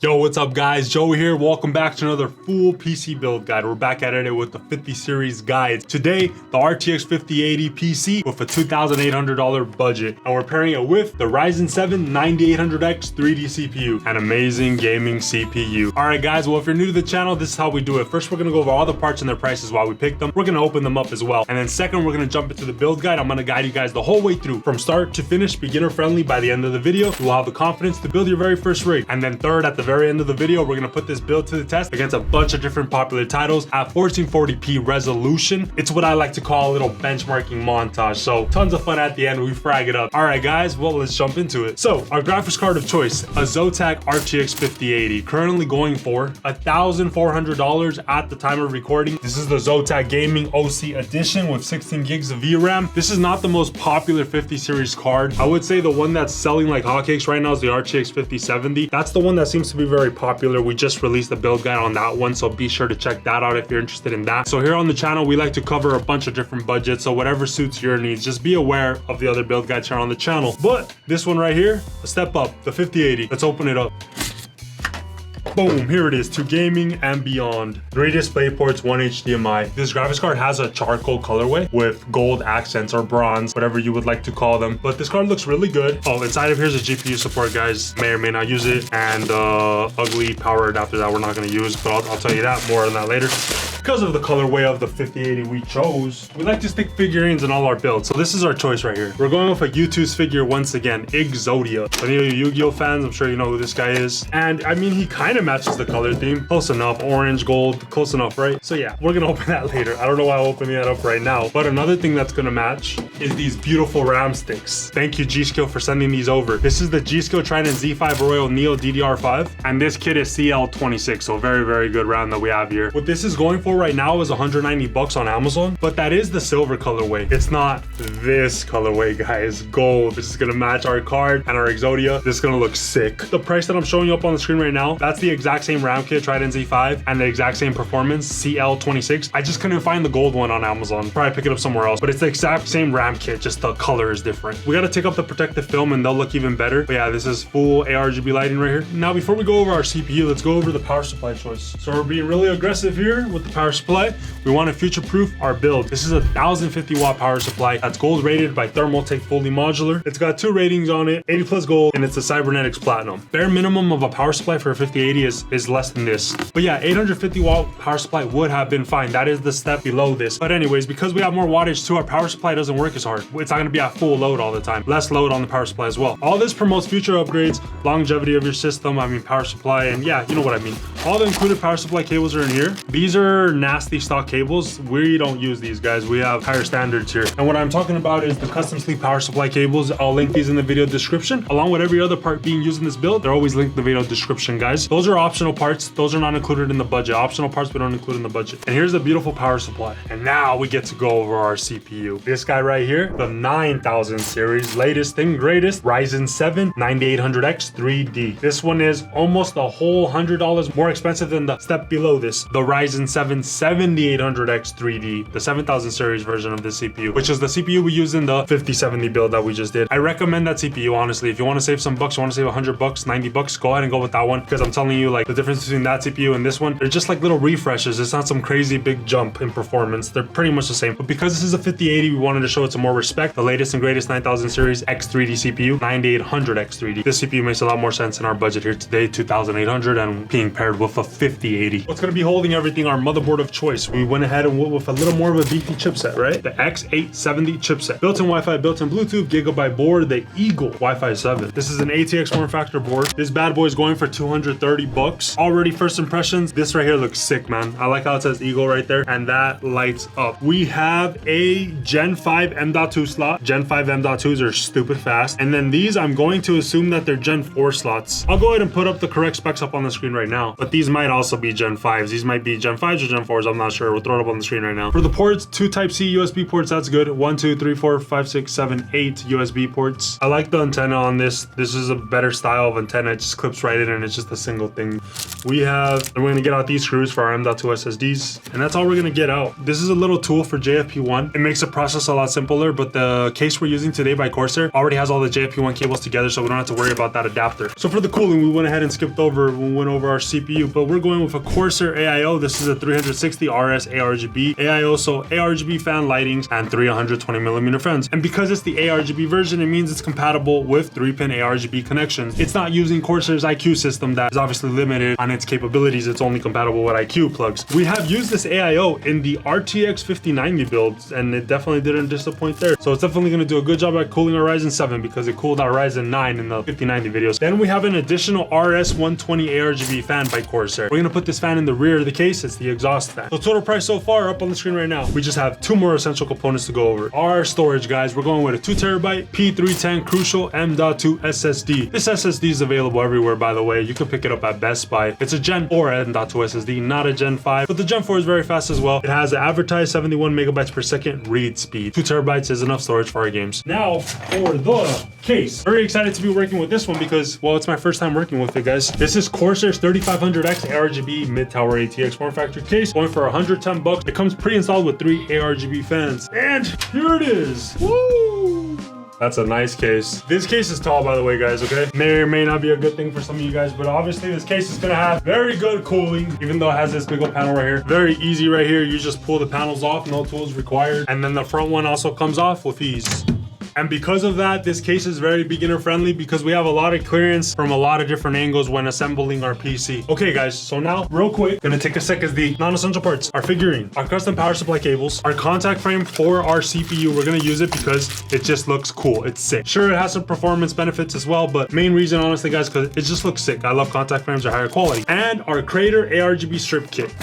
Yo, what's up guys? Joe here. Welcome back to another full PC build guide. We're back at it with the 50 series guides. Today, the RTX 5080 PC with a $2,800 budget. And we're pairing it with the Ryzen 7 9800X 3D CPU, an amazing gaming CPU. All right guys, well if you're new to the channel, this is how we do it. First, we're gonna go over all the parts and their prices while we pick them. We're gonna open them up as well. And then second, we're gonna jump into the build guide. I'm gonna guide you guys the whole way through from start to finish, beginner friendly. By the end of the video, you will have the confidence to build your very first rig. And then third, at the very end of the video, we're gonna put this build to the test against a bunch of different popular titles at 1440p resolution. It's what I like to call a little benchmarking montage. So tons of fun at the end. We frag it up. All right, guys. Well, let's jump into it. So our graphics card of choice, a ZOTAC RTX 5080, currently going for $1,400 at the time of recording. This is the ZOTAC Gaming OC Edition with 16 gigs of VRAM. This is not the most popular 50 series card. I would say the one that's selling like hotcakes right now is the RTX 5070. That's the one that seems to be very popular. We just released a build guide on that one, so be sure to check that out if you're interested in that. So here on the channel, we like to cover a bunch of different budgets, so whatever suits your needs. Just be aware of the other build guides here on the channel. But this one right here, a step up, the 5080. Let's open it up. Boom, here it is, to gaming and beyond. 3 display ports, 1 HDMI. This graphics card has a charcoal colorway with gold accents or bronze, whatever you would like to call them. But this card looks really good. Oh, inside of here's a GPU support, guys. May or may not use it. And ugly power adapter that we're not gonna use, but I'll tell you that, more on that later. Because of the colorway of the 5080 we chose, we like to stick figurines in all our builds. So this is our choice right here. We're going with a U2's figure once again, Exodia. For any of you Yu-Gi-Oh fans, I'm sure you know who this guy is. And I mean, he kind of matches the color theme. Close enough, orange, gold, close enough, right? So yeah, we're gonna open that later. I don't know why I'm opening that up right now. But another thing that's gonna match is these beautiful RAM sticks. Thank you G.SKILL for sending these over. This is the G.SKILL Trident Z5 Royal Neo DDR5. And this kit is CL26, so very, very good RAM that we have here. What this is going for right now is 190 bucks on Amazon, but that is the silver colorway. It's not this colorway, guys. Gold. This is gonna match our card and our Exodia. This is gonna look sick. The price that I'm showing you up on the screen right now, that's the exact same RAM kit, Trident Z5, and the exact same performance, CL26. I just couldn't find the gold one on Amazon. Probably pick it up somewhere else, but it's the exact same RAM kit, just the color is different. We gotta take up the protective film and they'll look even better. But yeah, this is full ARGB lighting right here. Now, before we go over our CPU, let's go over the power supply choice. So we're being really aggressive here with the power supply. We want to future-proof our build. This is a 1050 watt power supply that's gold rated by Thermaltake, fully modular. It's got 2 ratings on it, 80 plus gold, and it's a Cybernetics Platinum. Bare minimum of a power supply for a 5080 is less than this. But yeah, 850 watt power supply would have been fine. That is the step below this. But anyways, because we have more wattage too, our power supply doesn't work as hard. It's not going to be at full load all the time. Less load on the power supply as well. All this promotes future upgrades, longevity of your system, I mean power supply, and yeah, you know what I mean. All the included power supply cables are in here. These are nasty stock cables. We don't use these, guys. We have higher standards here. And what I'm talking about is the custom sleeve power supply cables. I'll link these in the video description. Along with every other part being used in this build, they're always linked in the video description, guys. Those are optional parts. Those are not included in the budget. Optional parts we don't include in the budget. And here's the beautiful power supply. And now we get to go over our CPU. This guy right here, the 9000 series, latest and greatest, Ryzen 7 9800X 3D. This one is almost a whole $100 more expensive than the step below this, the Ryzen 7 7800X 3D, the 7000 series version of this CPU, which is the CPU we use in the 5070 build that we just did. I recommend that CPU, honestly. If you want to save some bucks, you want to save 100 bucks, 90 bucks, go ahead and go with that one, because I'm telling you, like, the difference between that CPU and this one, they're just like little refreshes. It's not some crazy big jump in performance. They're pretty much the same. But because this is a 5080, we wanted to show it some more respect. The latest and greatest 9000 series X3D CPU, 9800X3D. This CPU makes a lot more sense in our budget here today, 2800, and being paired with a 5080. What's going to be holding everything? Our motherboard of choice. We went ahead and went with a little more of a beefy chipset, right? The X870 chipset. Built-in Wi-Fi, built-in Bluetooth, Gigabyte board, the Eagle Wi-Fi 7. This is an ATX form factor board. This bad boy is going for 230 bucks. Already first impressions, this right here looks sick, man. I like how it says Eagle right there, and that lights up. We have a Gen 5 M.2 slot. Gen 5 M.2s are stupid fast. And then these, I'm going to assume that they're Gen 4 slots. I'll go ahead and put up the correct specs up on the screen right now. But but these might also be Gen 5s. These might be Gen 5s or Gen 4s. I'm not sure. We'll throw it up on the screen right now. For the ports, 2 Type-C USB ports. That's good. 1, 2, 3, 4, 5, 6, 7, 8 USB ports. I like the antenna on this. This is a better style of antenna. It just clips right in and it's just a single thing. We're gonna get out these screws for our M.2 SSDs, and that's all we're gonna get out. This is a little tool for JFP1. It makes the process a lot simpler, but the case we're using today by Corsair already has all the JFP1 cables together, so we don't have to worry about that adapter. So for the cooling, we went ahead and skipped over, we went over our CPU, but we're going with a Corsair AIO. This is a 360 RS ARGB AIO, so ARGB fan lightings and 320mm fans. And because it's the ARGB version, it means it's compatible with 3-pin ARGB connections. It's not using Corsair's IQ system that is obviously limited on its capabilities. It's only compatible with IQ plugs. We have used this AIO in the RTX 5090 builds, and it definitely didn't disappoint there. So it's definitely going to do a good job at cooling our Ryzen 7 because it cooled our Ryzen 9 in the 5090 videos. Then we have an additional RS120 ARGB fan by Corsair. We're going to put this fan in the rear of the case. It's the exhaust fan. So total price so far up on the screen right now. We just have 2 more essential components to go over. Our storage, guys, we're going with a 2TB P310 Crucial M.2 SSD. This SSD is available everywhere, by the way. You can pick it up at Best Buy. It's a Gen 4 M.2 SSD, not a Gen 5, but the Gen 4 is very fast as well. It has an advertised 71 megabytes per second read speed. 2 terabytes is enough storage for our games. Now for the case. Very excited to be working with this one because, well, it's my first time working with it, guys. This is Corsair's 3500X ARGB mid-tower ATX form factor case, going for 110 bucks. It comes pre-installed with 3 ARGB fans. And here it is. Woo! That's a nice case. This case is tall, by the way, guys, okay? May or may not be a good thing for some of you guys, but obviously this case is gonna have very good cooling, even though it has this big old panel right here. Very easy right here. You just pull the panels off, no tools required. And then the front one also comes off with ease. And because of that, this case is very beginner friendly because we have a lot of clearance from a lot of different angles when assembling our PC. Okay, guys, so now real quick, gonna take a sec as the non-essential parts. Our figurine, our custom power supply cables, our contact frame for our CPU. We're gonna use it because it just looks cool. It's sick. Sure, it has some performance benefits as well, but main reason, honestly, guys, because it just looks sick. I love contact frames, they're higher quality. And our Creator ARGB strip kit.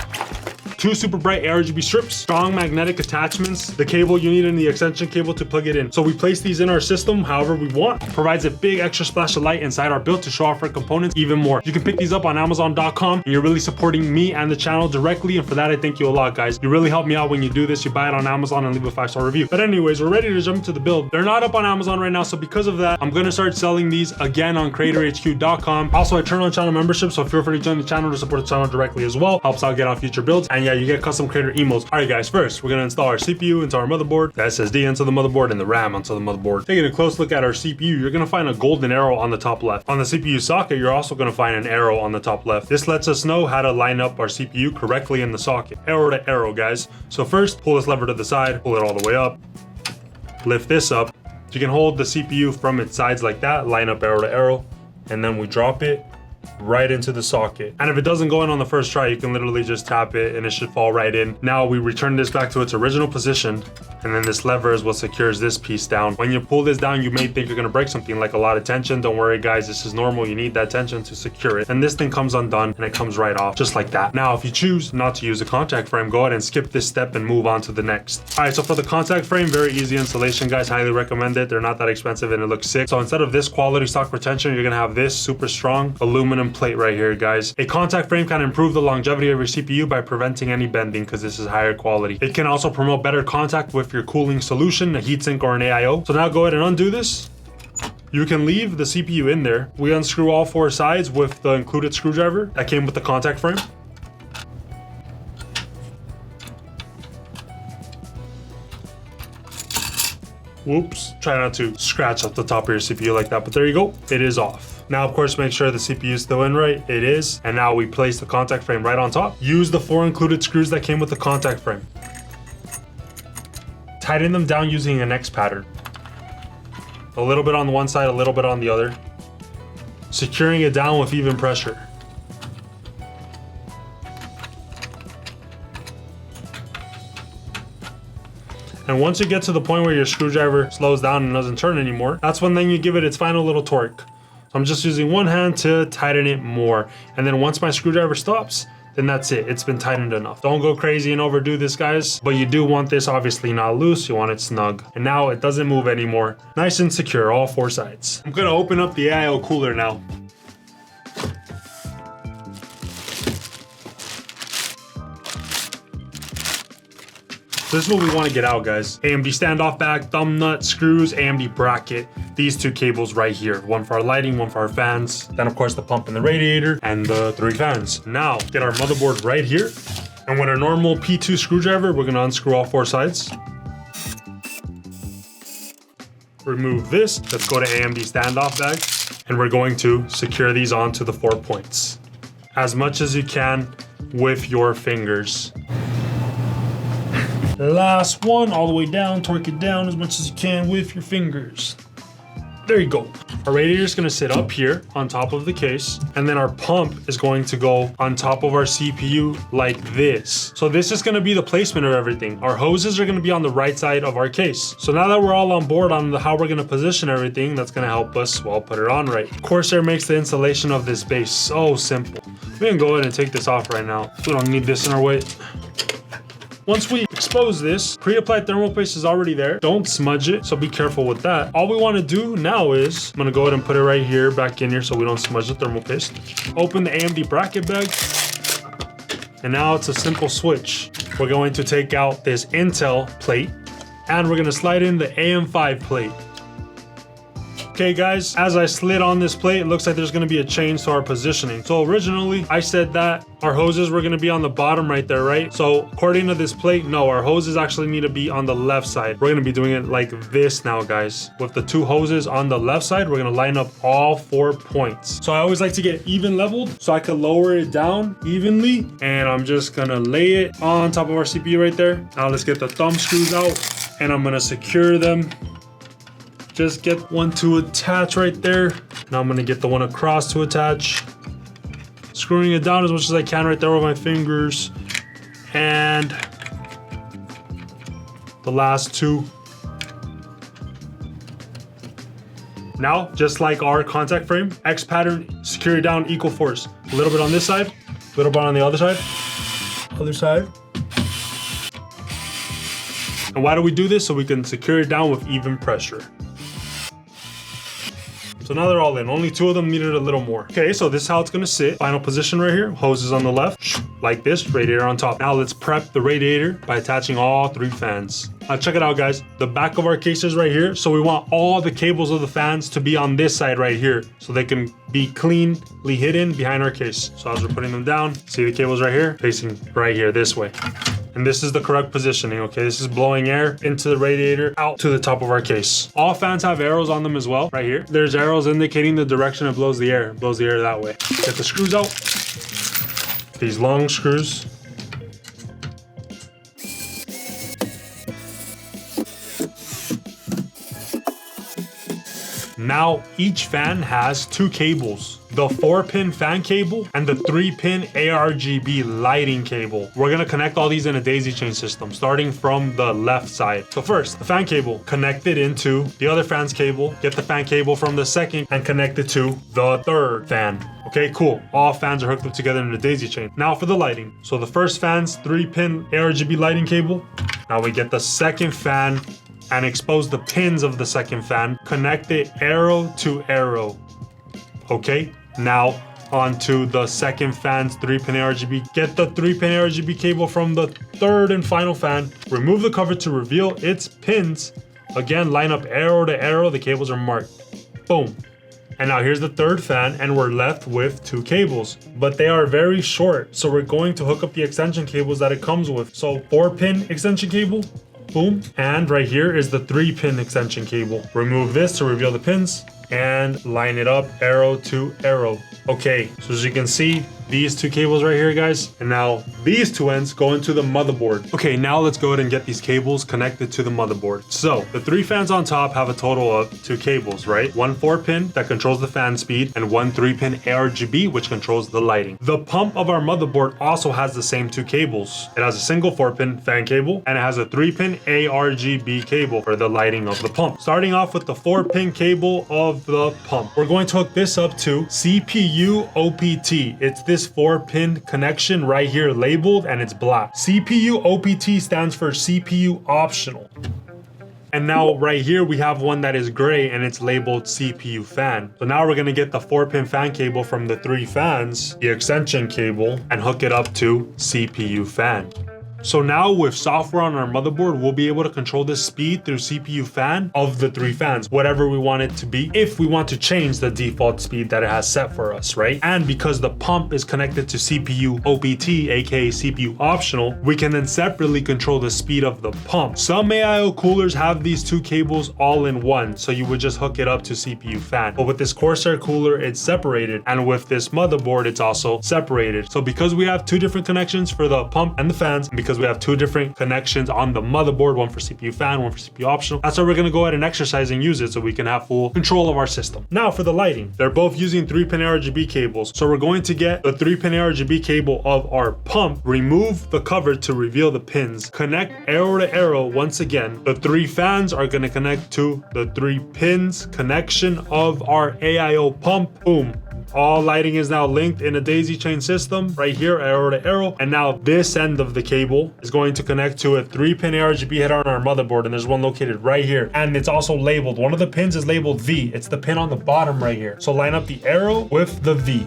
2 super bright ARGB strips, strong magnetic attachments, the cable you need and the extension cable to plug it in. So we place these in our system however we want. Provides a big extra splash of light inside our build to show off our components even more. You can pick these up on Amazon.com, and you're really supporting me and the channel directly, and for that I thank you a lot, guys. You really help me out when you do this. You buy it on Amazon and leave a 5-star review. But anyways, we're ready to jump into the build. They're not up on Amazon right now, so because of that, I'm gonna start selling these again on CreatorHQ.com. Also, I turn on channel membership, so feel free to join the channel to support the channel directly as well. Helps out get on future builds, and yeah, you get custom Creator emotes. All right, guys, first we're gonna install our CPU into our motherboard, the SSD into the motherboard, and the RAM onto the motherboard. Taking a close look at our CPU, you're gonna find a golden arrow on the top left. On the CPU socket, you're also gonna find an arrow on the top left. This lets us know how to line up our CPU correctly in the socket. Arrow to arrow, guys. So first, pull this lever to the side, pull it all the way up, lift this up. You can hold the CPU from its sides like that, line up arrow to arrow, and then we drop it right into the socket. And if it doesn't go in on the first try, you can literally just tap it and it should fall right in. Now we return this back to its original position, and then this lever is what secures this piece down. When you pull this down, you may think you're gonna break something, like a lot of tension. Don't worry, guys, this is normal. You need that tension to secure it. And this thing comes undone and it comes right off just like that. Now, if you choose not to use a contact frame, go ahead and skip this step and move on to the next. All right, so for the contact frame, very easy installation, guys. Highly recommend it. They're not that expensive and it looks sick. So instead of this quality stock retention, you're gonna have this super strong aluminum plate right here, guys. A contact frame can improve the longevity of your CPU by preventing any bending because this is higher quality. It can also promote better contact with your cooling solution, a heatsink or an AIO. So now go ahead and undo this. You can leave the CPU in there. We unscrew all 4 sides with the included screwdriver that came with the contact frame. Whoops, try not to scratch up the top of your CPU like that, but there you go, it is off. Now, of course, make sure the CPU is still in right. It is. And now we place the contact frame right on top. Use the 4 included screws that came with the contact frame. Tighten them down using an X pattern. A little bit on the one side, a little bit on the other. Securing it down with even pressure. And once you get to the point where your screwdriver slows down and doesn't turn anymore, that's when then you give it its final little torque. So I'm just using one hand to tighten it more. And then once my screwdriver stops, then that's it. It's been tightened enough. Don't go crazy and overdo this, guys. But you do want this obviously not loose. You want it snug. And now it doesn't move anymore. Nice and secure, all 4 sides. I'm gonna open up the AIO cooler now. So this is what we want to get out, guys. AMD standoff bag, thumb nut, screws, AMD bracket. These two cables right here. One for our lighting, one for our fans. Then of course the pump and the radiator and the 3 fans. Now get our motherboard right here. And with our normal P2 screwdriver, we're gonna unscrew all 4 sides. Remove this. Let's go to AMD standoff bag. And we're going to secure these onto the 4 points. As much as you can with your fingers. Last one, all the way down, torque it down as much as you can with your fingers. There you go. Our radiator is gonna sit up here on top of the case, and then our pump is going to go on top of our CPU like this. So this is gonna be the placement of everything. Our hoses are gonna be on the right side of our case. So now that we're all on board on how we're gonna position everything, that's gonna help us, well, put it on right. CORSAIR makes the installation of this base so simple. We can go ahead and take this off right now. We don't need this in our way. Once we expose this, pre-applied thermal paste is already there. Don't smudge it, so be careful with that. All we want to do now is, I'm gonna go ahead and put it right here, back in here, so we don't smudge the thermal paste. Open the AMD bracket bag, and now it's a simple switch. We're going to take out this Intel plate, and we're gonna slide in the AM5 plate. Okay guys, as I slid on this plate, it looks like there's gonna be a change to our positioning. So originally, I said that our hoses were gonna be on the bottom right there, right? So according to this plate, no, our hoses actually need to be on the left side. We're gonna be doing it like this now, guys. With the 2 hoses on the left side, we're gonna line up all 4 points. So I always like to get even leveled so I can lower it down evenly. And I'm just gonna lay it on top of our CPU right there. Now let's get the thumb screws out and I'm gonna secure them. Just get one to attach right there. Now I'm gonna get the one across to attach. Screwing it down as much as I can right there with my fingers. And the last 2. Now, just like our contact frame, X pattern, secure it down, equal force. A little bit on this side, a little bit on the other side. Other side. And why do we do this? So we can secure it down with even pressure. So now they're all in. Only 2 of them needed a little more. Okay, so this is how it's gonna sit. Final position right here. Hoses on the left, like this, radiator on top. Now let's prep the radiator by attaching all 3 fans. Now check it out, guys. The back of our case is right here. So we want all the cables of the fans to be on this side right here, so they can be cleanly hidden behind our case. So as we're putting them down, see the cables right here? Facing right here, this way. And this is the correct positioning, okay? This is blowing air into the radiator out to the top of our case. All fans have arrows on them as well, right here. There's arrows indicating the direction it blows the air. It blows the air that way. Get the screws out. These long screws. Now, each fan has 2 cables. The 4-pin fan cable and the 3-pin ARGB lighting cable. We're gonna connect all these in a daisy chain system, starting from the left side. So first, the fan cable, connect it into the other fan's cable, get the fan cable from the second and connect it to the 3rd fan. Okay, cool. All fans are hooked up together in a daisy chain. Now for the lighting. So the first fan's 3-pin ARGB lighting cable. Now we get the second fan and expose the pins of the second fan. Connect it arrow to arrow. Okay, now onto the second fan's 3-pin ARGB. Get the 3-pin ARGB cable from the 3rd and final fan. Remove the cover to reveal its pins. Again, line up arrow to arrow. The cables are marked. Boom. And now here's the 3rd fan and we're left with 2 cables, but they are very short. So we're going to hook up the extension cables that it comes with. So 4-pin extension cable. Boom. And right here is the 3-pin extension cable. Remove this to reveal the pins and line it up arrow to arrow. Okay, so as you can see, these 2 cables right here, guys, and now these 2 ends go into the motherboard. Okay, now let's go ahead and get these cables connected to the motherboard. So the 3 fans on top have a total of 2 cables, right? One 4-pin that controls the fan speed and one 3-pin ARGB, which controls the lighting. The pump of our motherboard also has the same 2 cables. It has a single 4-pin fan cable and it has a 3-pin ARGB cable for the lighting of the pump. Starting off with the 4-pin cable of the pump, we're going to hook this up to CPU OPT. It's this 4-pin connection right here labeled and it's black. CPU OPT stands for CPU optional. And now right here we have one that is gray and it's labeled CPU fan. So now we're gonna get the 4-pin fan cable from the 3 fans, the extension cable, and hook it up to CPU fan. So now with software on our motherboard, we'll be able to control the speed through CPU fan of the 3 fans, whatever we want it to be, if we want to change the default speed that it has set for us, right? And because the pump is connected to CPU OPT, aka CPU optional, we can then separately control the speed of the pump. Some AIO coolers have these 2 cables all in one, so you would just hook it up to CPU fan. But with this CORSAIR cooler, it's separated, and with this motherboard, it's also separated. So because we have 2 different connections for the pump and the fans, and because we have 2 different connections on the motherboard, one for CPU fan, one for CPU optional, that's why we're gonna go ahead and exercise and use it so we can have full control of our system. Now for the lighting, they're both using 3-pin ARGB cables. So we're going to get the 3-pin ARGB cable of our pump, remove the cover to reveal the pins, connect arrow to arrow once again. The 3 fans are gonna connect to the 3 pins connection of our AIO pump. Boom. All lighting is now linked in a daisy chain system right here, arrow to arrow. And now this end of the cable is going to connect to a 3-pin ARGB header on our motherboard, and there's one located right here. And it's also labeled, one of the pins is labeled V. It's the pin on the bottom right here. So line up the arrow with the V.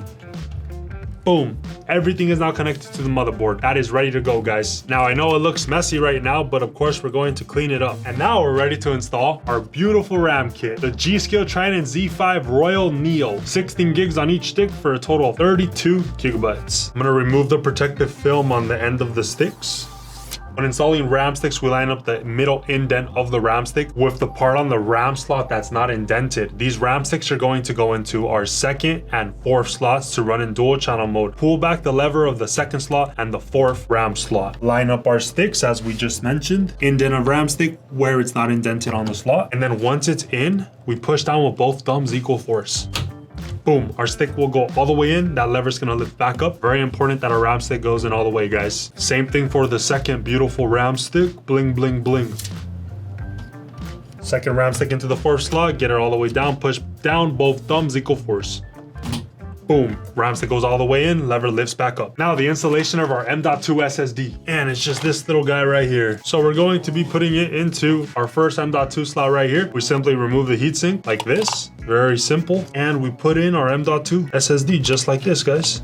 Boom. Everything is now connected to the motherboard. That is ready to go, guys. Now, I know it looks messy right now, but of course, we're going to clean it up. And now we're ready to install our beautiful RAM kit, the G.SKILL Trident Z5 Royal Neo. 16 gigs on each stick for a total of 32 gigabytes. I'm gonna remove the protective film on the end of the sticks. When installing RAM sticks, we line up the middle indent of the RAM stick with the part on the RAM slot that's not indented. These RAM sticks are going to go into our 2nd and 4th slots to run in dual channel mode. Pull back the lever of the 2nd slot and the 4th RAM slot. Line up our sticks as we just mentioned. Indent of RAM stick where it's not indented on the slot. And then once it's in, we push down with both thumbs equal force. Boom, our stick will go all the way in. That lever's gonna lift back up. Very important that our RAM stick goes in all the way, guys. Same thing for the 2nd beautiful RAM stick. Bling, bling, bling. 2nd RAM stick into the 4th slot. Get it all the way down. Push down, both thumbs equal force. Boom, RAM stick goes all the way in, lever lifts back up. Now the installation of our M.2 SSD, and it's just this little guy right here. So we're going to be putting it into our first M.2 slot right here. We simply remove the heatsink like this, very simple. And we put in our M.2 SSD just like this, guys.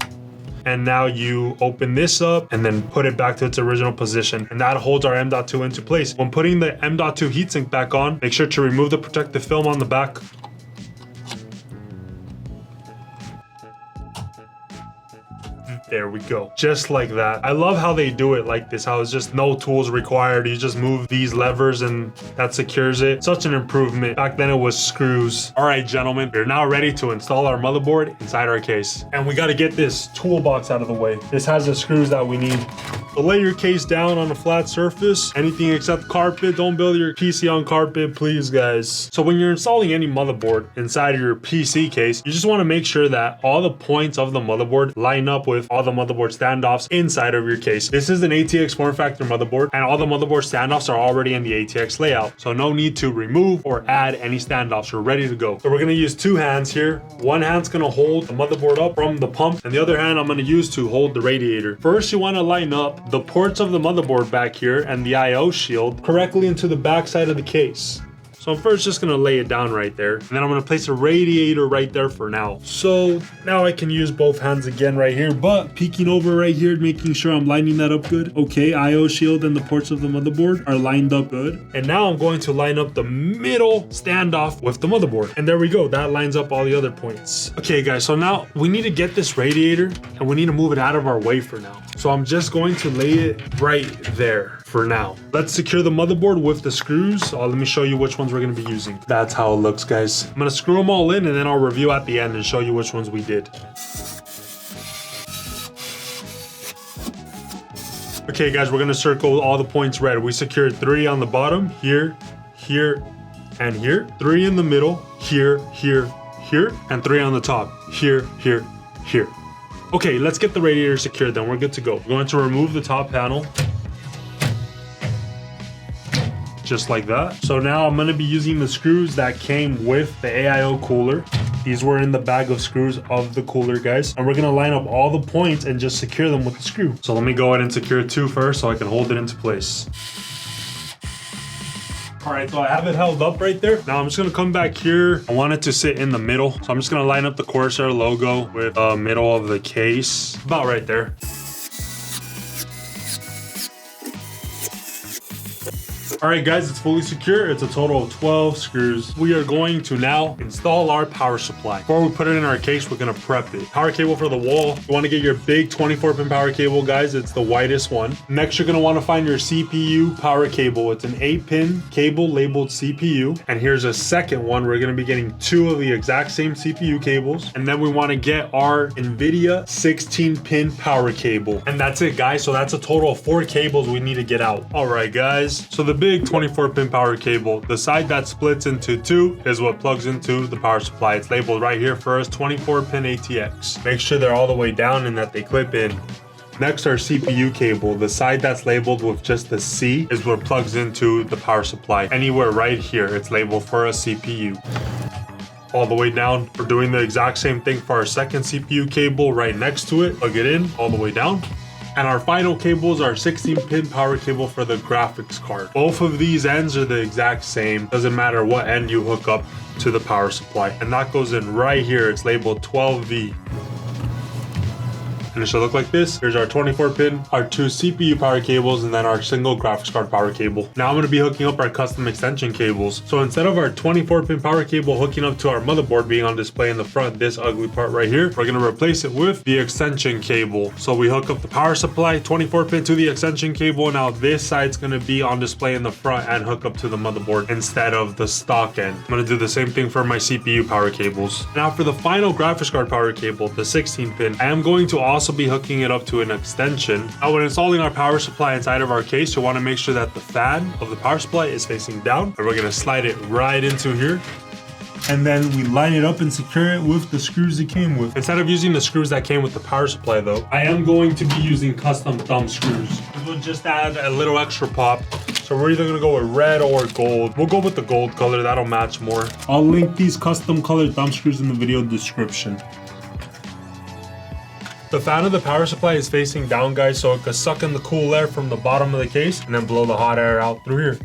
And now you open this up and then put it back to its original position. And that holds our M.2 into place. When putting the M.2 heatsink back on, make sure to remove the protective film on the back. There we go. Just like that. I love how they do it like this, how it's just no tools required. You just move these levers and that secures it. Such an improvement. Back then it was screws. All right, gentlemen, we're now ready to install our motherboard inside our case. And we got to get this toolbox out of the way. This has the screws that we need. So lay your case down on a flat surface. Anything except carpet. Don't build your PC on carpet, please, guys. So when you're installing any motherboard inside your PC case, you just want to make sure that all the points of the motherboard line up with all the motherboard standoffs inside of your case. This is an ATX form factor motherboard, and all the motherboard standoffs are already in the ATX layout. So no need to remove or add any standoffs. We're ready to go. So we're going to use 2 hands here. One hand's going to hold the motherboard up from the pump, and the other hand I'm going to use to hold the radiator. First, you want to line up the ports of the motherboard back here and the IO shield correctly into the back side of the case. So I'm first just gonna lay it down right there. And then I'm gonna place a radiator right there for now. So now I can use both hands again right here, but peeking over right here, making sure I'm lining that up good. Okay, IO shield and the ports of the motherboard are lined up good. And now I'm going to line up the middle standoff with the motherboard. And there we go, that lines up all the other points. Okay guys, so now we need to get this radiator and we need to move it out of our way for now. So I'm just going to lay it right there for now. Let's secure the motherboard with the screws. Let me show you which ones we're gonna be using. That's how it looks, guys. I'm gonna screw them all in and then I'll review at the end and show you which ones we did. Okay guys, we're gonna circle all the points red. We secured 3 on the bottom, here, here, and here. 3 in the middle, here, here, here, and 3 on the top, here, here, here. Okay, let's get the radiator secured then. We're good to go. We're going to remove the top panel. Just like that. So now I'm going to be using the screws that came with the AIO cooler. These were in the bag of screws of the cooler, guys. And we're going to line up all the points and just secure them with the screw. So let me go ahead and secure 2 first so I can hold it into place. All right, so I have it held up right there. Now I'm just gonna come back here. I want it to sit in the middle. So I'm just gonna line up the CORSAIR logo with the middle of the case, about right there. All right, guys, it's fully secure. It's a total of 12 screws. We are going to now install our power supply. Before we put it in our case, we're gonna prep it. Power cable for the wall. You wanna get your big 24-pin power cable, guys. It's the widest one. Next, you're gonna wanna find your CPU power cable. It's an 8-pin cable labeled CPU. And here's a second one. We're gonna be getting 2 of the exact same CPU cables. And then we wanna get our Nvidia 16-pin power cable. And that's it, guys. So that's a total of 4 cables we need to get out. All right, guys. So the big 24-pin power cable, the side that splits into 2 is what plugs into the power supply. It's labeled right here for us, 24-pin ATX. Make sure they're all the way down and that they clip in. Next, our CPU cable. The side that's labeled with just the C is what plugs into the power supply. Anywhere right here, it's labeled for a CPU. All the way down. We're doing the exact same thing for our second CPU cable right next to it. Plug it in all the way down. And our final cables are 16-pin power cable for the graphics card. Both of these ends are the exact same. Doesn't matter what end you hook up to the power supply. And that goes in right here. It's labeled 12V. And it should look like this. Here's our 24-pin, our 2 CPU power cables, and then our single graphics card power cable. Now I'm going to be hooking up our custom extension cables. So instead of our 24-pin power cable hooking up to our motherboard being on display in the front, this ugly part right here, we're going to replace it with the extension cable. So we hook up the power supply, 24-pin to the extension cable. Now this side's going to be on display in the front and hook up to the motherboard instead of the stock end. I'm going to do the same thing for my CPU power cables. Now for the final graphics card power cable, the 16-pin, I am going to also be hooking it up to an extension. Now when installing our power supply inside of our case, you want to make sure that the fan of the power supply is facing down, and we're going to slide it right into here. And then we line it up and secure it with the screws it came with. Instead of using the screws that came with the power supply though, I am going to be using custom thumb screws. We'll just add a little extra pop. So we're either gonna go with red or gold. We'll go with the gold color, that'll match more. I'll link these custom colored thumb screws in the video description. The fan of the power supply is facing down, guys, so it could suck in the cool air from the bottom of the case and then blow the hot air out through here.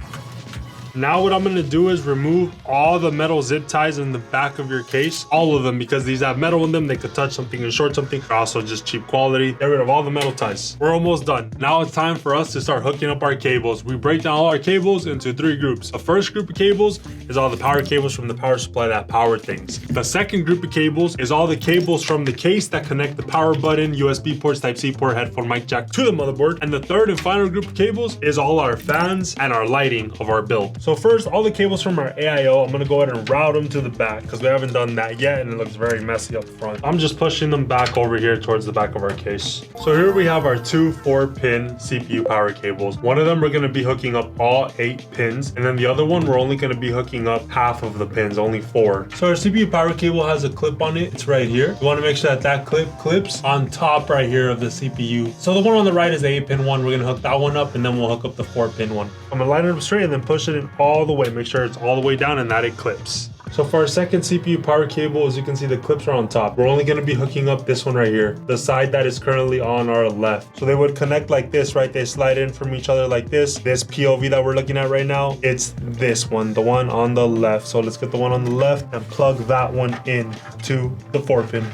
Now what I'm going to do is remove all the metal zip ties in the back of your case, all of them, because these have metal in them. They could touch something and short something. They're also just cheap quality. Get rid of all the metal ties. We're almost done. Now it's time for us to start hooking up our cables. We break down all our cables into 3 groups. The first group of cables is all the power cables from the power supply that power things. The second group of cables is all the cables from the case that connect the power button, USB ports, Type-C port, headphone, mic jack to the motherboard. And the third and final group of cables is all our fans and our lighting of our build. So first, all the cables from our AIO, I'm gonna go ahead and route them to the back because we haven't done that yet and it looks very messy up front. I'm just pushing them back over here towards the back of our case. So here we have our 2 4-pin CPU power cables. One of them we're gonna be hooking up all 8 pins, and then the other one we're only gonna be hooking up half of the pins, only 4. So our CPU power cable has a clip on it. It's right here. You wanna make sure that that clip clips on top right here of the CPU. So the one on the right is the 8-pin one. We're gonna hook that one up and then we'll hook up the 4-pin one. I'm gonna line it up straight and then push it in all the way. Make sure it's all the way down and that it clips. So for our second CPU power cable, as you can see, the clips are on top. We're only going to be hooking up this one right here, the side that is currently on our left. So they would connect like this, right? They slide in from each other like this. This POV that we're looking at right now, it's this one, the one on the left. So let's get the one on the left and plug that one in to the 4-pin.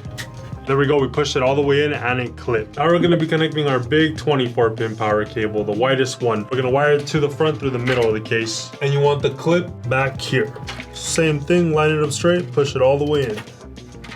There we go, we pushed it all the way in and it clipped. Now we're gonna be connecting our big 24-pin power cable, the widest one. We're gonna wire it to the front through the middle of the case. And you want the clip back here. Same thing, line it up straight, push it all the way in.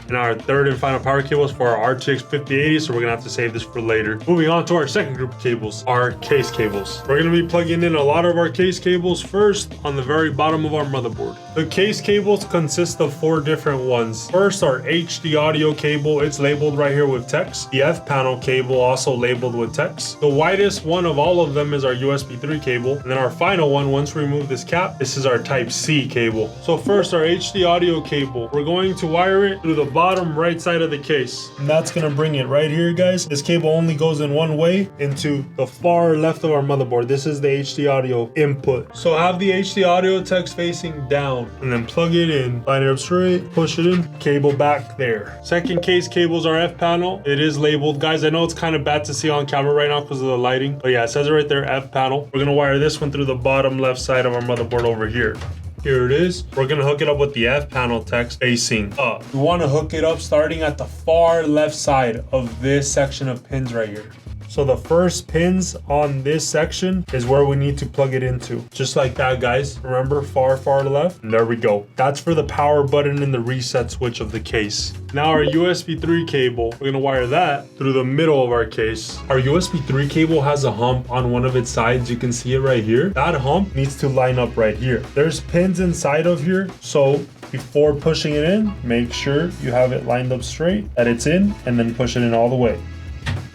And our third and final power cable is for our RTX 5080, so we're gonna have to save this for later. Moving on to our second group of cables, our case cables. We're gonna be plugging in a lot of our case cables first on the very bottom of our motherboard. The case cables consist of 4 different ones. First, our HD audio cable, it's labeled right here with text. The F panel cable also labeled with text. The widest one of all of them is our USB 3 cable. And then our final one, once we remove this cap, this is our Type-C cable. So first, our HD audio cable, we're going to wire it through the bottom right side of the case. And that's gonna bring it right here, guys. This cable only goes in one way into the far left of our motherboard. This is the HD audio input. So have the HD audio text facing down and then plug it in, line it up straight, push it in, cable back there. Second case cable's our F panel. It is labeled, guys. I know it's kind of bad to see on camera right now because of the lighting, but yeah, it says it right there, F panel. We're gonna wire this one through the bottom left side of our motherboard over here. Here it is. We're gonna hook it up with the F panel text facing up. You wanna hook it up starting at the far left side of this section of pins right here. So the first pins on this section is where we need to plug it into. Just like that, guys. Remember, far left. And there we go. That's for the power button and the reset switch of the case. Now our USB 3 cable, we're gonna wire that through the middle of our case. Our USB 3 cable has a hump on one of its sides. You can see it right here. That hump needs to line up right here. There's pins inside of here. So before pushing it in, make sure you have it lined up straight, that it's in, and then push it in all the way.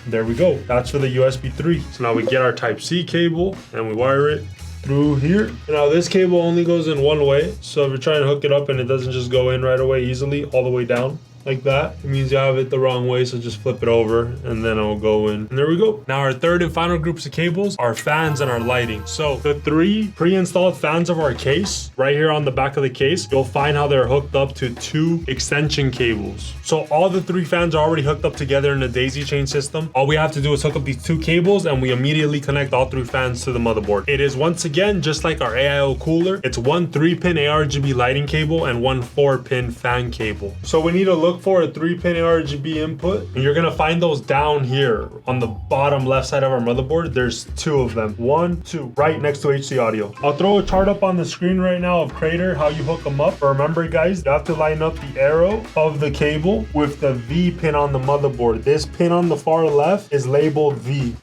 There we go. That's for the USB 3. So now we get our Type-C cable and we wire it through here. Now this cable only goes in one way. So if you're trying to hook it up and it doesn't just go in right away easily all the way down like that, it means you have it the wrong way. So just flip it over and then it'll go in. And there we go. Now our third and final groups of cables are fans and our lighting. So the 3 pre-installed fans of our case right here on the back of the case, you'll find how they're hooked up to 2 extension cables. So all the 3 fans are already hooked up together in a daisy chain system. All we have to do is hook up these 2 cables and we immediately connect all 3 fans to the motherboard. It is once again just like our AIO cooler. It's 1 3-pin ARGB lighting cable and 1 4-pin fan cable. So we need to look for a 3-pin ARGB input, and you're gonna find those down here on the bottom left side of our motherboard. There's 2 of them, 1, 2, right next to HC audio. I'll throw a chart up on the screen right now of Crater, how you hook them up. But remember, guys, you have to line up the arrow of the cable with the V pin on the motherboard. This pin on the far left is labeled V.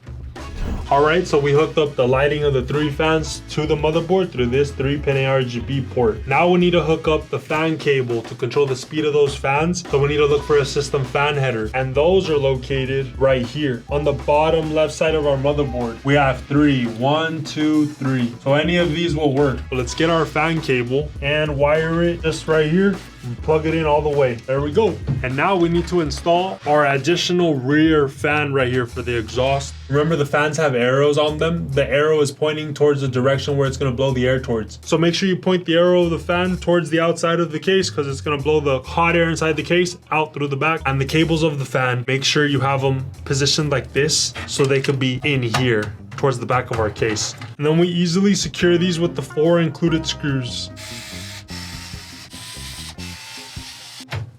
All right, so we hooked up the lighting of the 3 fans to the motherboard through this 3-pin ARGB port. Now we need to hook up the fan cable to control the speed of those fans. So we need to look for a system fan header, and those are located right here on the bottom left side of our motherboard. We have 3, 1, 2, 3. So any of these will work. But let's get our fan cable and wire it just right here. Plug it in all the way. There we go. And now we need to install our additional rear fan right here for the exhaust. Remember, the fans have arrows on them. The arrow is pointing towards the direction where it's going to blow the air towards. So make sure you point the arrow of the fan towards the outside of the case, because it's going to blow the hot air inside the case out through the back. And the cables of the fan, make sure you have them positioned like this so they could be in here towards the back of our case. And then we easily secure these with the 4 included screws.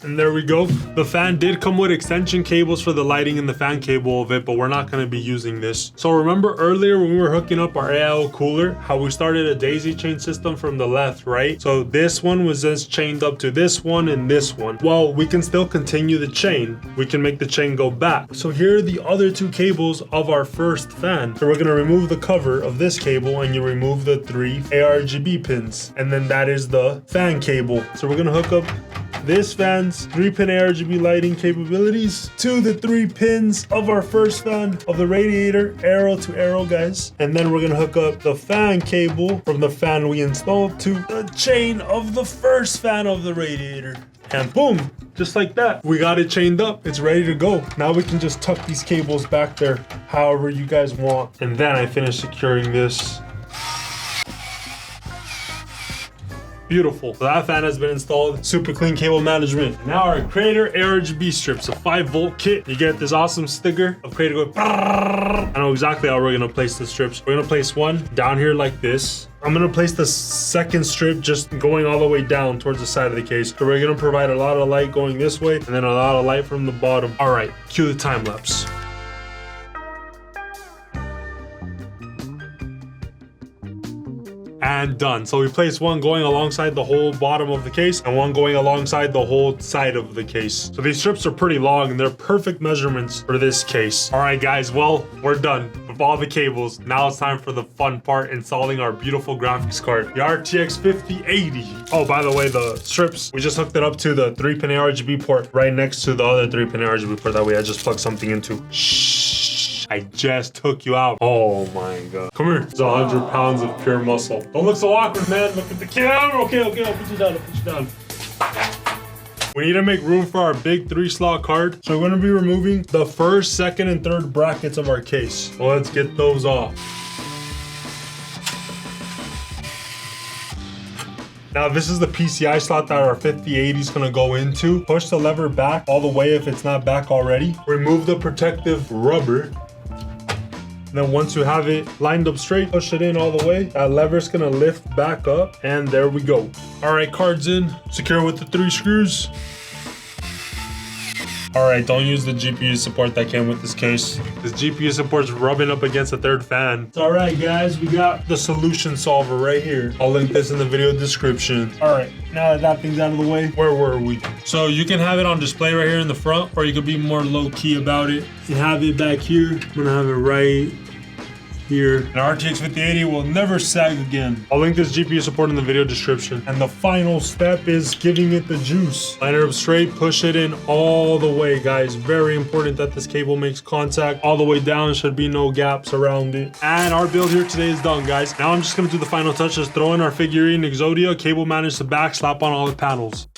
And there we go. The fan did come with extension cables for the lighting and the fan cable of it, but we're not going to be using this. So remember earlier when we were hooking up our AIO cooler, how we started a daisy chain system from the left, right? So this one was just chained up to this one and this one. Well, we can still continue the chain. We can make the chain go back. So here are the other 2 cables of our first fan. So we're going to remove the cover of this cable and you remove the 3 ARGB pins. And then that is the fan cable. So we're going to hook up this fan's 3-pin ARGB lighting capabilities to the 3 pins of our first fan of the radiator, arrow to arrow, guys. And then we're gonna hook up the fan cable from the fan we installed to the chain of the first fan of the radiator. And boom, just like that, we got it chained up. It's ready to go. Now we can just tuck these cables back there however you guys want. And then I finish securing this. Beautiful. So that fan has been installed. Super clean cable management. Now our Crater ARGB strips, a 5-volt kit. You get this awesome sticker of Crater going. I know exactly how we're gonna place the strips. We're gonna place one down here like this. I'm gonna place the second strip just going all the way down towards the side of the case. So we're gonna provide a lot of light going this way and then a lot of light from the bottom. All right, cue the time lapse. And done. So we placed one going alongside the whole bottom of the case and one going alongside the whole side of the case. So these strips are pretty long and they're perfect measurements for this case. All right, guys, well, we're done with all the cables. Now it's time for the fun part, installing our beautiful graphics card, the RTX 5080. Oh, by the way, the strips, we just hooked it up to the 3-pin RGB port right next to the other 3-pin RGB port that we had just plugged something into. Shh. I just took you out. Oh my God. Come here. It's 100 pounds of pure muscle. Don't look so awkward, man. Look at the camera. Okay, I'll put you down. I'll put you down. We need to make room for our big 3-slot card. So we're gonna be removing the first, second, and third brackets of our case. So let's get those off. Now this is the PCI slot that our 5080 is gonna go into. Push the lever back all the way if it's not back already. Remove the protective rubber. And then once you have it lined up straight, push it in all the way. That lever's gonna lift back up, and there we go. All right, card's in. Secure with the 3 screws. All right, don't use the GPU support that came with this case. This GPU support's rubbing up against the third fan. It's all right, guys. We got the solution solver right here. I'll link this in the video description. All right, now that thing's out of the way, where were we? So you can have it on display right here in the front, or you could be more low-key about it and have it back here. I'm gonna have it right here. An RTX 5080 will never sag again. I'll link this GPU support in the video description. And the final step is giving it the juice. Line it up straight, push it in all the way, guys. Very important that this cable makes contact all the way down. Should be no gaps around it. And our build here today is done, guys. Now I'm just gonna do the final touches. Throw in our figurine Exodia, cable manage the back, slap on all the panels.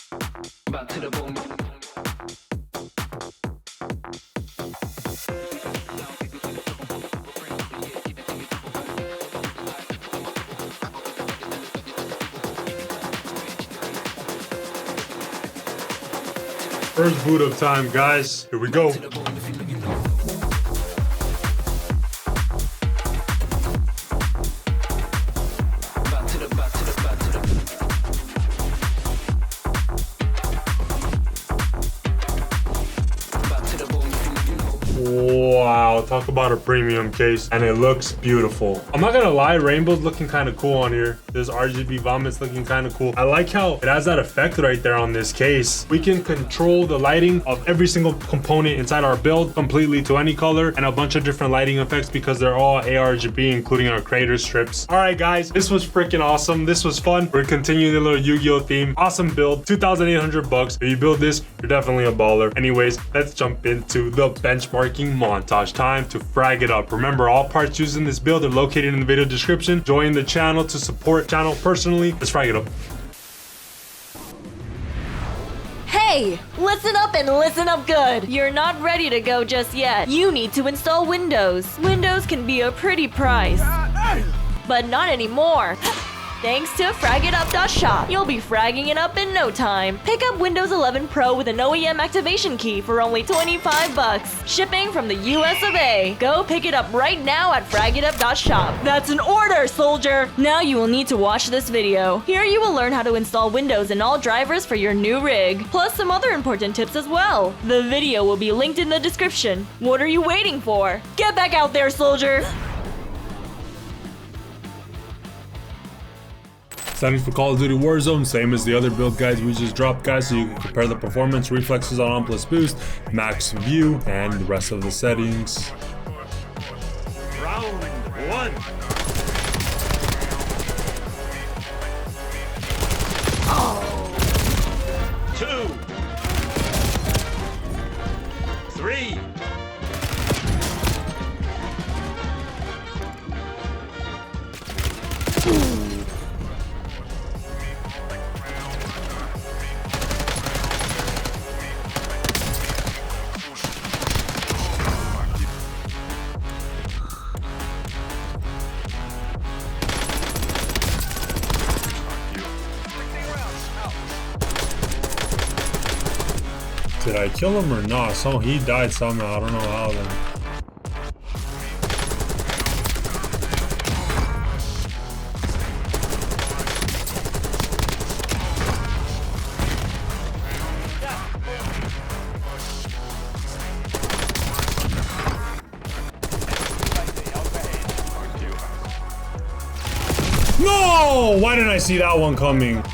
First boot up time, guys. Here we go. Wow, talk about a premium case, and it looks beautiful. I'm not gonna lie, rainbow's looking kind of cool on here. This RGB vomit's looking kind of cool. I like how it has that effect right there on this case. We can control the lighting of every single component inside our build completely to any color, and a bunch of different lighting effects because they're all ARGB, including our creator strips. All right, guys, this was freaking awesome. This was fun. We're continuing the little Yu-Gi-Oh theme. Awesome build, 2,800 bucks. If you build this, you're definitely a baller. Anyways, let's jump into the benchmarking montage. Time to frag it up. Remember, all parts used in this build are located in the video description. Join the channel to support channel personally. Let's frag it up. Hey, listen up and listen up good. You're not ready to go just yet. You need to install Windows. Windows can be a pretty price, but not anymore. Thanks to fragitup.shop, you'll be fragging it up in no time. Pick up Windows 11 Pro with an OEM activation key for only 25 bucks. Shipping from the US of A. Go pick it up right now at fragitup.shop. That's an order, soldier! Now you will need to watch this video. Here you will learn how to install Windows and all drivers for your new rig, plus some other important tips as well. The video will be linked in the description. What are you waiting for? Get back out there, soldier! Settings for Call of Duty Warzone, same as the other build guides we just dropped, guys, so you can compare the performance, reflexes on plus boost, max view, and the rest of the settings. Round one. Two. Three. Did I kill him or not? So he died somehow. I don't know how then. No! Why didn't I see that one coming?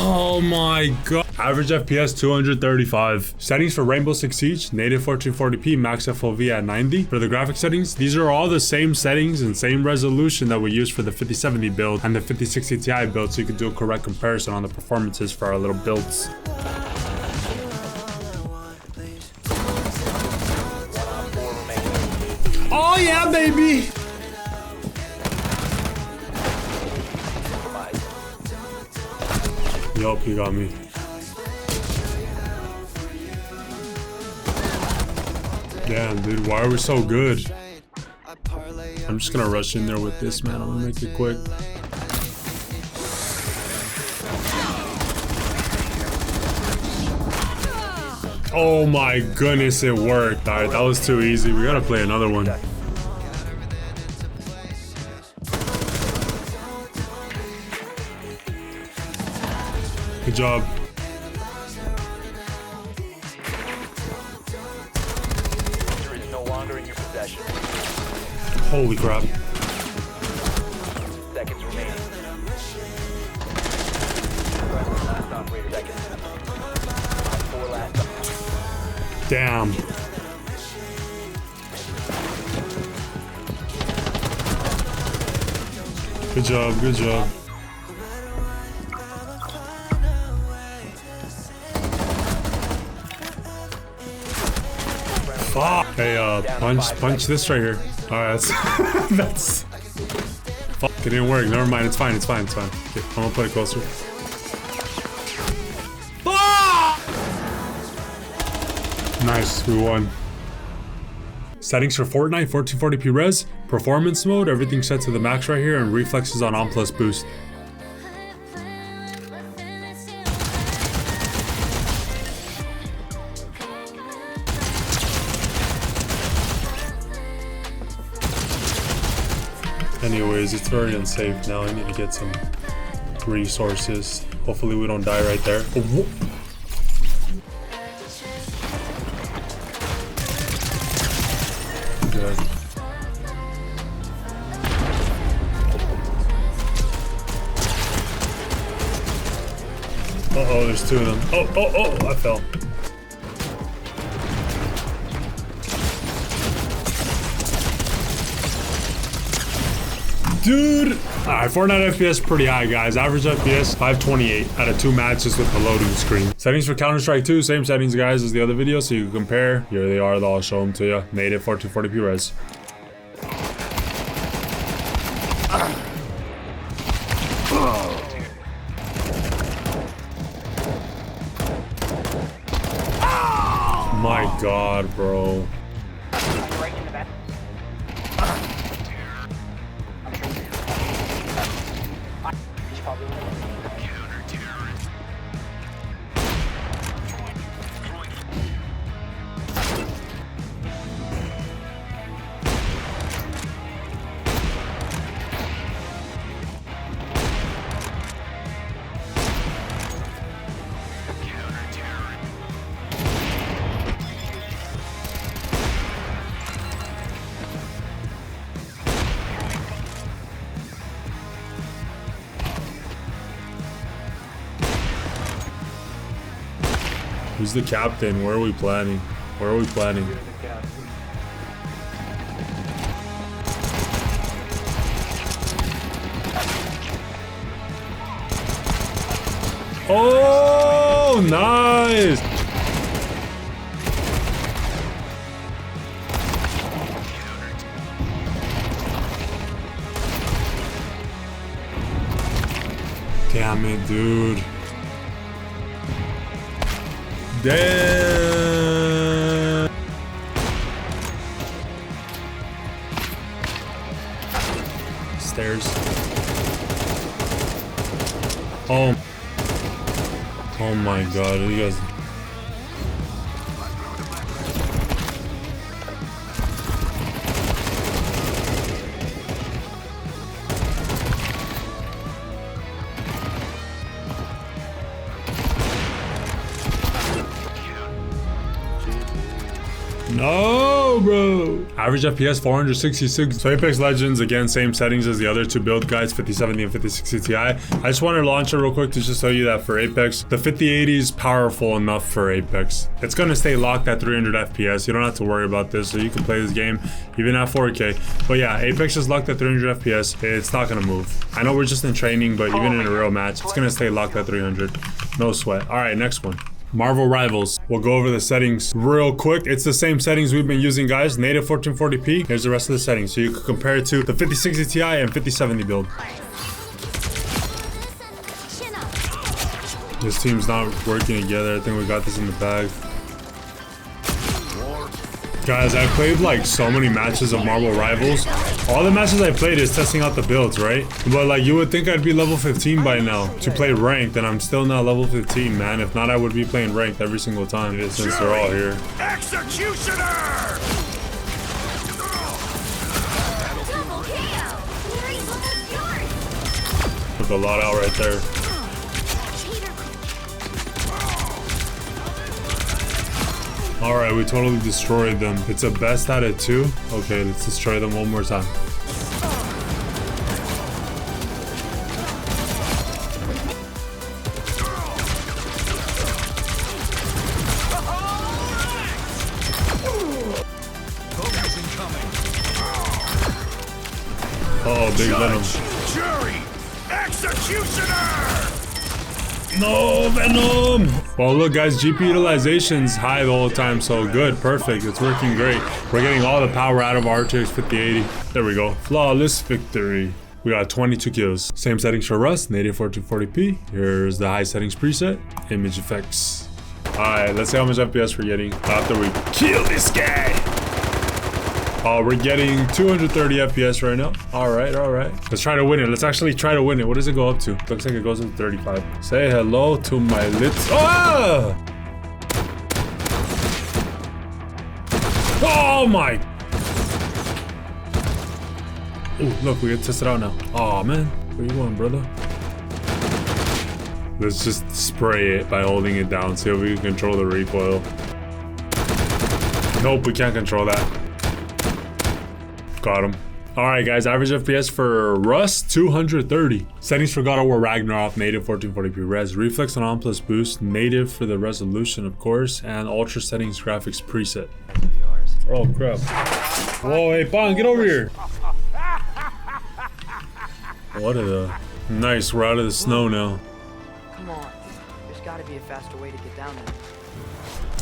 Oh my god. Average FPS 235. Settings for Rainbow Six Siege, native 1440p, max FOV at 90. For the graphic settings, these are all the same settings and same resolution that we use for the 5070 build and the 5060 Ti build, so you can do a correct comparison on the performances for our little builds. Oh yeah, baby! Yup, he got me. Damn, dude, why are we so good? I'm just gonna rush in there with this, man. I'm gonna make it quick. Oh my goodness, it worked. All right, that was too easy. We gotta play another one. Good job. Is no longer in your possession. Holy crap. Seconds remaining. Last operator seconds. 4 last. Damn. Good job, good job. Fuck. Hey, punch this right here. Alright, that's fuck, it didn't work. Never mind, it's fine, it's fine, it's fine. Okay, I'm gonna put it closer. Fuck! Nice, we won. Settings for Fortnite, 1440p res, performance mode, everything set to the max right here, and reflexes on plus boost. Anyways, it's very unsafe now. I need to get some resources. Hopefully we don't die right there. Oh, good. Uh-oh, there's two of them. Oh, I fell. Dude! Alright, Fortnite FPS pretty high, guys. Average FPS 528 out of 2 matches with the loading screen. Settings for Counter-Strike 2, same settings, guys, as the other video, so you can compare. Here they are, I'll show them to you. Native 1440p res. My god, bro. Who's the captain? Where are we planning? Where are we planning? Oh, nice! Damn it, dude. Damn. Stairs. Oh. Oh my god, you guys. No, bro. Average FPS 466. So Apex Legends, again, same settings as the other two build guides, 5070 and 5060 Ti. I just wanted to launch it real quick to just show you that for Apex, the 5080 is powerful enough for Apex. It's going to stay locked at 300 FPS. You don't have to worry about this, so you can play this game even at 4K. But yeah, Apex is locked at 300 FPS. It's not going to move. I know we're just in training, but even in a real match, it's going to stay locked at 300. No sweat. All right, next one. Marvel Rivals. We'll go over the settings real quick. It's the same settings we've been using, guys. Native 1440p. Here's the rest of the settings, so you can compare it to the 5060 Ti and 5070 build. This team's not working together. I think we got this in the bag. Guys, I played like so many matches of Marvel Rivals. All the matches I played is testing out the builds, right? But like you would think I'd be level 15 by now to play ranked, and I'm still not level 15, man. If not, I would be playing ranked every single time since they're all here. Executioner! Took a lot out right there. Alright, we totally destroyed them. It's a best out of 2. Okay, let's destroy them one more time. Oh, big venom. Jury! Executioner! No, Venom! Well, look, guys, GP utilization's high the whole time, so good, perfect. It's working great. We're getting all the power out of our RTX 5080. There we go. Flawless victory. We got 22 kills. Same settings for Rust, native 1440p. Here's the high settings preset, image effects. Alright, let's see how much FPS we're getting after we kill this guy. We're getting 230 FPS right now. All right. Let's try to win it. Let's actually try to win it. What does it go up to? Looks like it goes up to 35. Say hello to my lips. Ah! Oh my! Oh, look, we get tested out now. Oh man, where you going, brother? Let's just spray it by holding it down. See if we can control the recoil. Nope, we can't control that. Got him. Alright guys, average FPS for Rust, 230. Settings for God of War Ragnarok, native 1440p res. Reflex on plus boost, native for the resolution of course, and ultra settings graphics preset. Oh crap. Whoa, hey Bong, get over here. What a... Nice, we're out of the snow now. Come on, there's gotta be a faster way to get down there.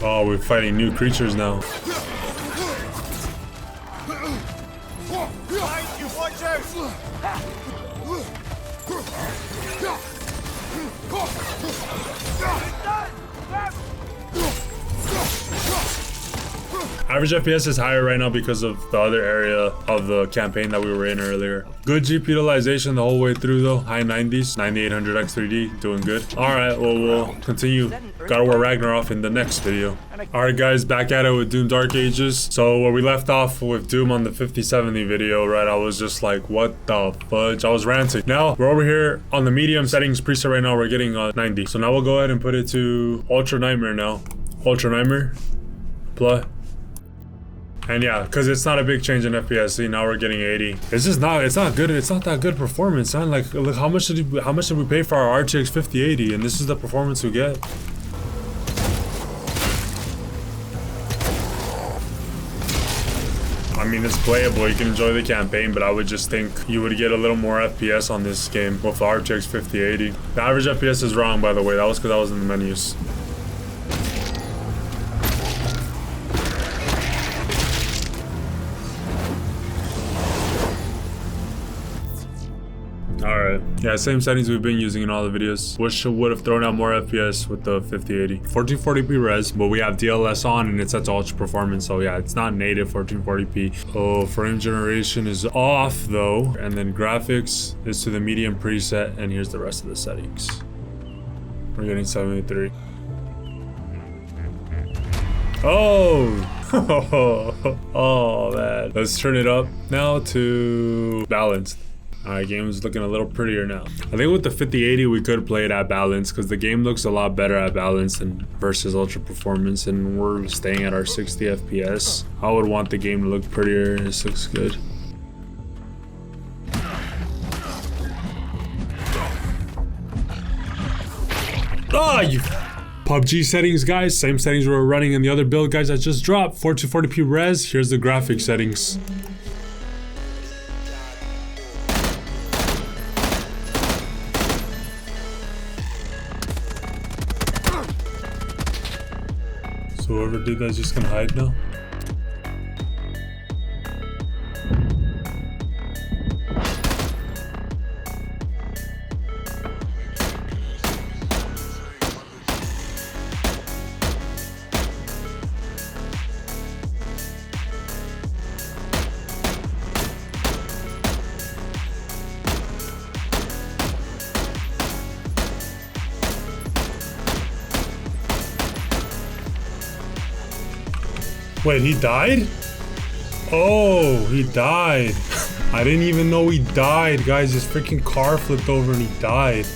Oh, we're fighting new creatures now. Behind you, watch out! Average FPS is higher right now because of the other area of the campaign that we were in earlier. Good GP utilization the whole way through though. High 90s, 9800 X3D, doing good. Alright, well, we'll continue God of War Ragnarok in the next video. Alright guys, back at it with Doom Dark Ages. So where we left off with Doom on the 5070 video, right, I was just like, what the fudge? I was ranting. Now, we're over here on the medium settings preset right now, we're getting 90. So now we'll go ahead and put it to Ultra Nightmare now. Ultra Nightmare, play. And yeah, because it's not a big change in FPS. See, now we're getting 80. It's just not. It's not good. It's not that good performance, man. Like, look, how much did we pay for our RTX 5080, and this is the performance we get. I mean, it's playable. You can enjoy the campaign, but I would just think you would get a little more FPS on this game with the RTX 5080. The average FPS is wrong, by the way. That was because I was in the menus. Alright, yeah, same settings we've been using in all the videos. Wish would have thrown out more FPS with the 5080. 1440p res, but we have DLS on and it's at ultra performance, so yeah, it's not native 1440p. Oh, frame generation is off though, and then graphics is to the medium preset, and here's the rest of the settings. We're getting 73. Oh! Oh man. Let's turn it up now to balanced. Alright, game is looking a little prettier now. I think with the 5080 we could play it at balance because the game looks a lot better at balance than versus ultra performance, and we're staying at our 60 FPS. I would want the game to look prettier. This looks good. Ah, you PUBG settings, guys. Same settings we were running in the other build, guys. I just dropped 1440p res. Here's the graphic settings. So whoever did that's just gonna hide now. Wait, he died? Oh, he died. I didn't even know he died, guys. His freaking car flipped over and he died.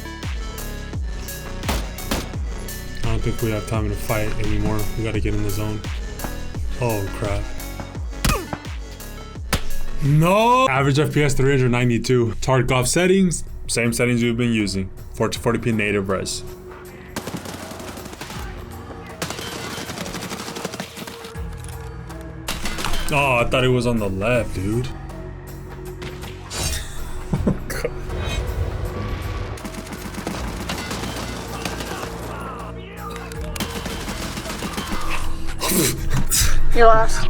I don't think we have time to fight anymore. We gotta get in the zone. Oh, crap. No! Average FPS 392. TARKOV settings, same settings we've been using. 440p native res. Oh, I thought it was on the left, dude. You lost.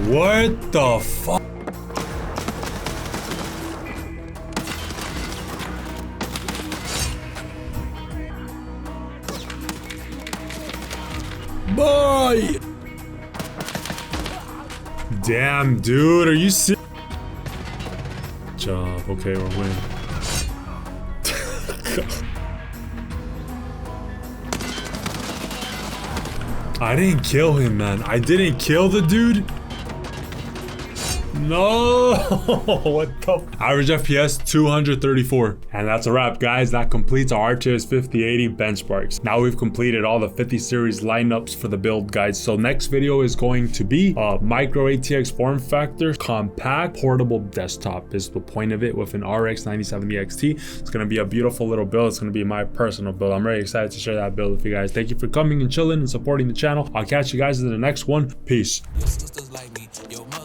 What the fuck? Boy! Damn, dude, are you serious? Job. Okay, we're winning. I didn't kill him, man. I didn't kill the dude. No. What the average FPS 234. And that's a wrap, guys. That completes our RTX 5080 benchmarks. Now we've completed all the 50 series lineups for the build guides. So next video is going to be a micro ATX form factor, compact, portable desktop is the point of it, with an RX 9070 XT. It's gonna be a beautiful little build. It's gonna be my personal build. I'm very excited to share that build with you guys. Thank you for coming and chilling and supporting the channel. I'll catch you guys in the next one. Peace. Sisters like me, your mother